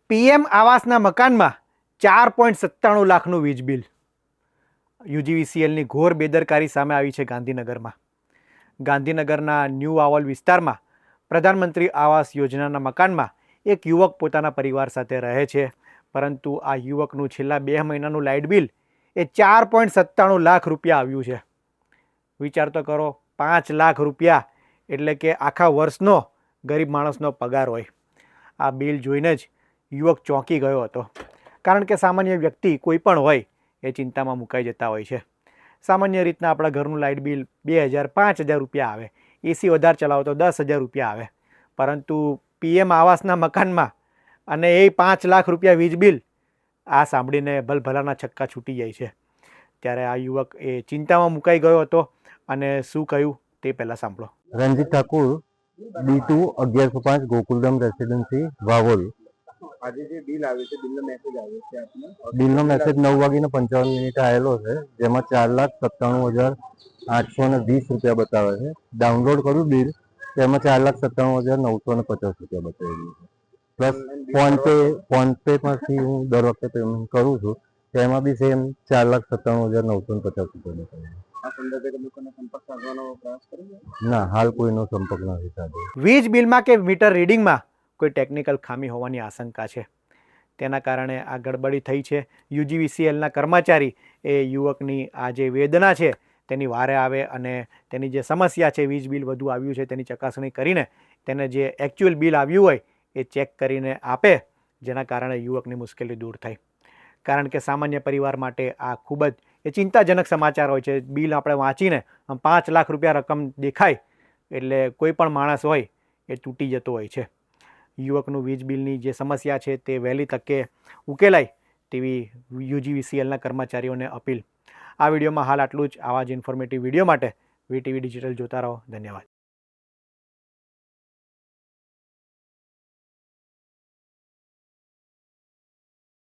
PM આવાસના મકાનમાં 4.97 લાખનું વીજ બિલ. યુજીવીસીએલની ઘોર બેદરકારી સામે આવી છે ગાંધીનગરમાં. ગાંધીનગરના ન્યૂ વાવલ વિસ્તારમાં પ્રધાનમંત્રી આવાસ યોજનાના મકાનમાં એક યુવક પોતાના પરિવાર સાથે રહે છે, પરંતુ આ યુવકનું છેલ્લા 2 મહિનાનું લાઇટ બિલ એ 4.97 લાખ રૂપિયા આવ્યું છે. વિચાર તો કરો, 5 લાખ રૂપિયા એટલે કે આખા વર્ષનો ગરીબ માણસનો પગાર હોય. આ બિલ જોઈને જ યુવક ચોંકી ગયો હતો, કારણ કે સામાન્ય વ્યક્તિ કોઈ પણ હોય એ ચિંતામાં મુકાઈ જતા હોય છે. સામાન્ય રીતના આપણા ઘરનું લાઇટ બિલ 2000-5000 રૂપિયા આવે, એસી વધારે ચલાવો તો 10,000 રૂપિયા આવે, પરંતુ પીએમ આવાસના મકાનમાં અને એ 5 લાખ રૂપિયા વીજ બિલ, આ સાંભળીને ભલભલાના છક્કા છૂટી જાય છે. ત્યારે આ યુવક એ ચિંતામાં મુકાઈ ગયો હતો અને શું કહ્યું તે પહેલાં સાંભળો. Ranjit Thakur, B2 1105 Gokuldham residency, Vavol. આજે જે બિલ આવ્યું છે, બિલનો મેસેજ આવ્યો છે આપને? બિલનો મેસેજ 9:55 આવેલો છે, જેમાં 4,97,820 રૂપિયા બતાવે છે. ડાઉનલોડ કર્યું બિલ, તેમાં 4,97,950 રૂપિયા બતાવેલું છે. પ્લસ ફોનપે પરથી હું દર વખતે પેમેન્ટ કરું છું, તેમાં બી સેમ 4,97,950 રૂપિયા બતાવે. આ સંદર્ભે તમે લોકોને સંપર્ક સાધવાનો પ્રયાસ કર્યો? ના, હાલ કોઈનો સંપર્ક નથી સાધ્યો. વીજ બિલમાં કે મીટર રીડિંગમાં કોઈ ટેકનિકલ ખામી હોવાની આશંકા છે. તેના કારણે આ ગડબડી થઈ છે. યુજીવીસીએલના કર્મચારી એ યુવકની આ જે વેદના છે તેની વારે આવે અને તેની જે સમસ્યા છે, વીજ બિલ વધુ આવ્યું છે તેની ચકાસણી કરીને તેને જે એકચ્યુઅલ બિલ આવ્યું હોય એ ચેક કરીને આપે, જેના કારણે યુવકની મુશ્કેલી દૂર થાય. કારણ કે સામાન્ય પરિવાર માટે આ ખૂબ જ ચિંતાજનક સમાચાર હોય છે. બિલ આપણે વાંચીને 5 લાખ રૂપિયા રકમ દેખાય એટલે કોઈ પણ માણસ હોય એ તૂટી જતો હોય છે. યુવકનું વીજ બિલની જે સમસ્યા છે તે વહેલી તકે ઉકેલાય તેવી યુજીવીસીએલના કર્મચારીઓને અપીલ. આ વિડીયોમાં હાલ આટલું જ. આવા જ ઇન્ફોર્મેટિવ વિડીયો માટે વીટીવી ડિજિટલ જોતા રહો. ધન્યવાદ.